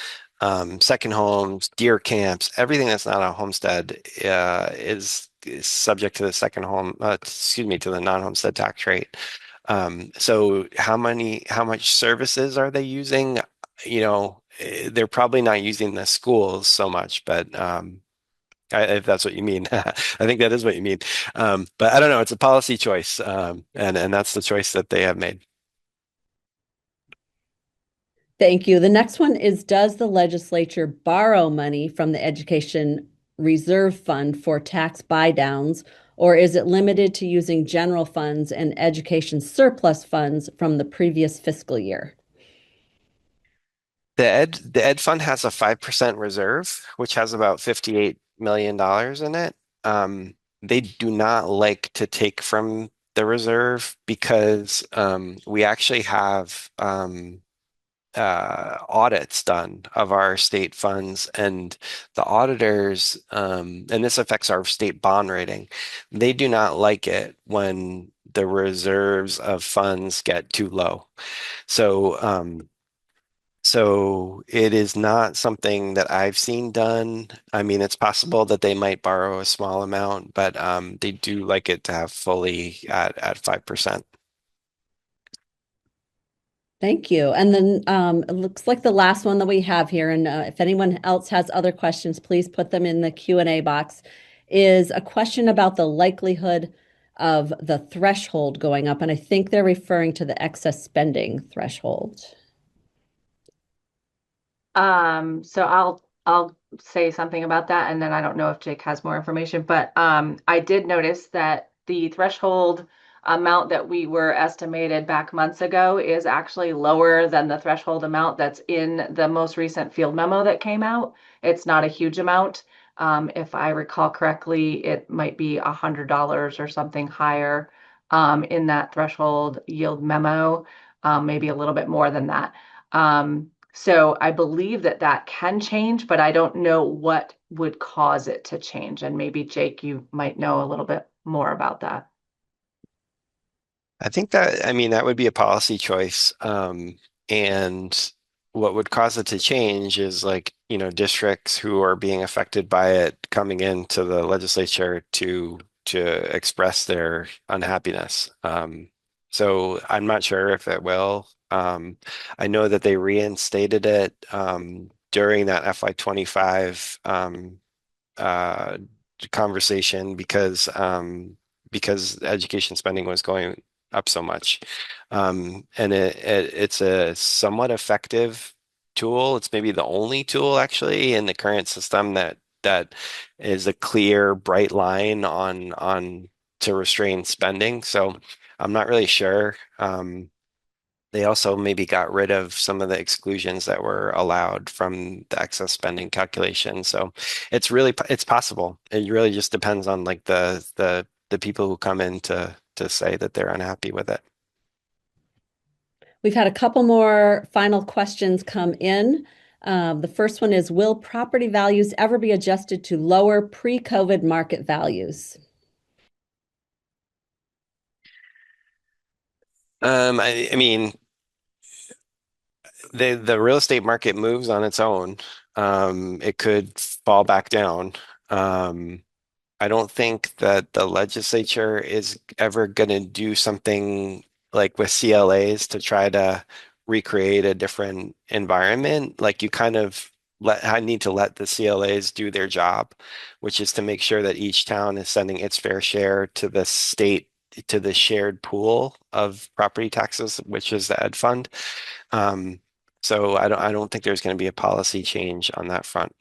second homes, deer camps, everything that's not a homestead is subject to the to the non-homestead tax rate. So how much services are they using? They're probably not using the schools so much, but if that's what you mean. I think that is what you mean. But I don't know. It's a policy choice, and that's the choice that they have made. Thank you. The next one is does the legislature borrow money from the Education Reserve Fund for tax buy downs, or is it limited to using general funds and education surplus funds from the previous fiscal year? The ed fund has a 5% reserve, which has about $58 million in it. They do not like to take from the reserve because we actually have audits done of our state funds, and the auditors, and this affects our state bond rating, they do not like it when the reserves of funds get too low. So, so it is not something that I've seen done. I mean, it's possible that they might borrow a small amount, but they do like it to have fully at 5%. Thank you. And then it looks like the last one that we have here, and if anyone else has other questions, please put them in the Q&A box, is a question about the likelihood of the threshold going up. And I think they're referring to the excess spending threshold. So I'll say something about that, and then I don't know if Jake has more information, but I did notice that the threshold amount that we were estimated back months ago is actually lower than the threshold amount that's in the most recent field memo that came out. It's not a huge amount. If I recall correctly, it might be $100 or something higher in that threshold yield memo, maybe a little bit more than that. So I believe that that can change, but I don't know what would cause it to change. And maybe Jake, you might know a little bit more about that. I think that, I mean, that would be a policy choice. And what would cause it to change is like, districts who are being affected by it coming into the legislature to express their unhappiness. So I'm not sure if it will. I know that they reinstated it during that FY25 uh, conversation because education spending was going up so much. And it's a somewhat effective tool. It's maybe the only tool actually in the current system that is a clear, bright line on to restrain spending. So I'm not really sure. They also maybe got rid of some of the exclusions that were allowed from the excess spending calculation. So it's possible. It really just depends on like the people who come in to say that they're unhappy with it. We've had a couple more final questions come in. The first one is, will property values ever be adjusted to lower pre-COVID market values? I mean, the real estate market moves on its own. It could fall back down. Um, I don't think that the legislature is ever going to do something like with CLAs to try to recreate a different environment. Like you kind of I need to let the CLAs do their job, which is to make sure that each town is sending its fair share to the state, to the shared pool of property taxes, which is the ed fund. Um, so I don't think there's going to be a policy change on that front.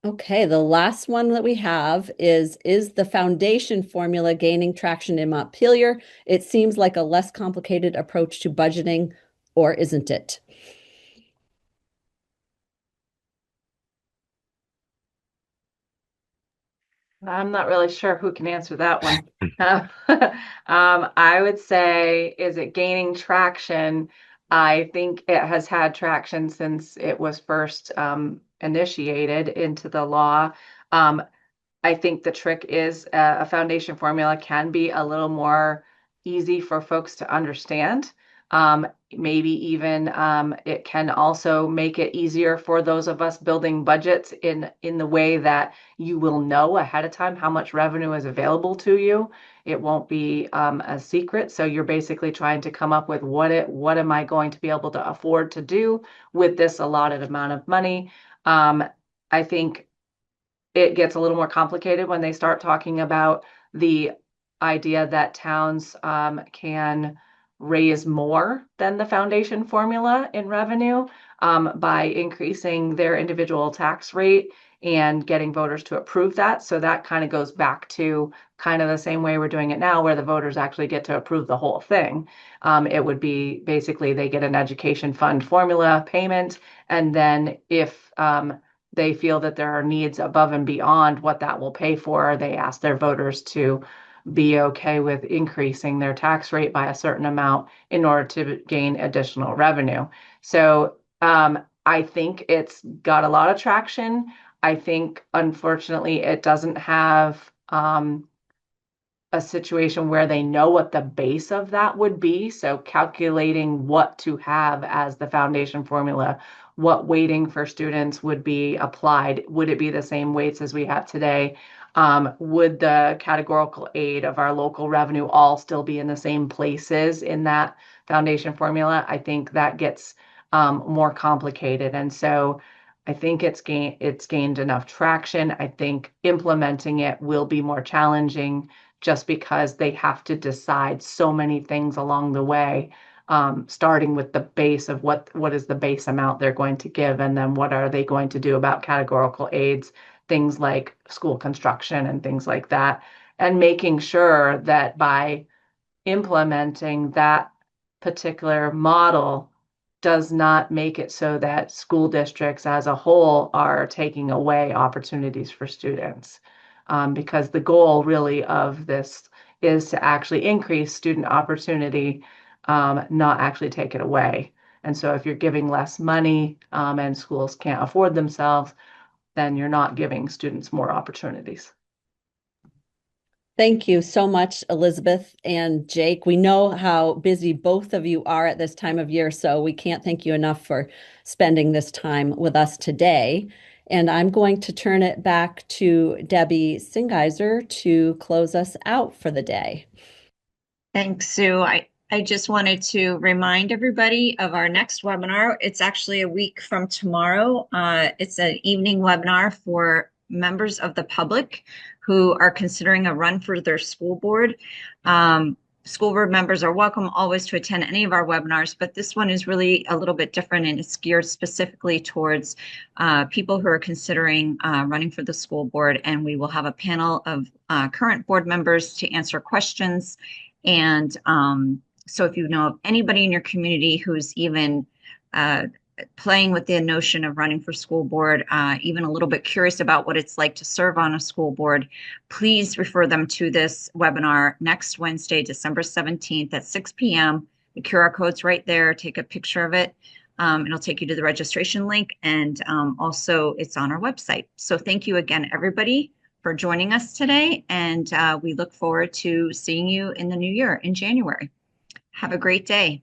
Okay, the last one that we have is the foundation formula gaining traction in Montpelier? It seems like a less complicated approach to budgeting, or isn't it? I'm not really sure who can answer that one. I would say, is it gaining traction? I think it has had traction since it was first initiated into the law. Um, I think the trick is a foundation formula can be a little more easy for folks to understand. Maybe even it can also make it easier for those of us building budgets in the way that you will know ahead of time how much revenue is available to you. It won't be a secret. So you're basically trying to come up with what am I going to be able to afford to do with this allotted amount of money. I think it gets a little more complicated when they start talking about the idea that towns can raise more than the foundation formula in revenue by increasing their individual tax rate and getting voters to approve that. So that kind of goes back to kind of the same way we're doing it now, where the voters actually get to approve the whole thing. It would be basically they get an education fund formula payment, and then if they feel that there are needs above and beyond what that will pay for, they ask their voters to be okay with increasing their tax rate by a certain amount in order to gain additional revenue. So I think it's got a lot of traction. I think, unfortunately, it doesn't have a situation where they know what the base of that would be. So calculating what to have as the foundation formula, what weighting for students would be applied. Would it be the same weights as we have today? Would the categorical aid of our local revenue all still be in the same places in that foundation formula? I think that gets more complicated. And so I think it's gained enough traction. I think implementing it will be more challenging just because they have to decide so many things along the way, starting with the base of what is the base amount they're going to give, and then what are they going to do about categorical aids, things like school construction and things like that, and making sure that by implementing that particular model does not make it so that school districts as a whole are taking away opportunities for students. Because the goal really of this is to actually increase student opportunity, not actually take it away. And so if you're giving less money and schools can't afford themselves, then you're not giving students more opportunities. Thank you so much, Elizabeth and Jake. We know how busy both of you are at this time of year, so we can't thank you enough for spending this time with us today. And I'm going to turn it back to Debbie Singeiser to close us out for the day. Thanks, Sue. I just wanted to remind everybody of our next webinar. It's actually a week from tomorrow. It's an evening webinar for members of the public who are considering a run for their school board. School board members are welcome always to attend any of our webinars, but this one is really a little bit different, and it's geared specifically towards people who are considering running for the school board. And we will have a panel of current board members to answer questions. And so if you know of anybody in your community who's even playing with the notion of running for school board, even a little bit curious about what it's like to serve on a school board, please refer them to this webinar next Wednesday, December 17th at 6 p.m. The QR code's right there. Take a picture of it. It'll take you to the registration link, and also it's on our website. So thank you again, everybody, for joining us today, and we look forward to seeing you in the new year in January. Have a great day.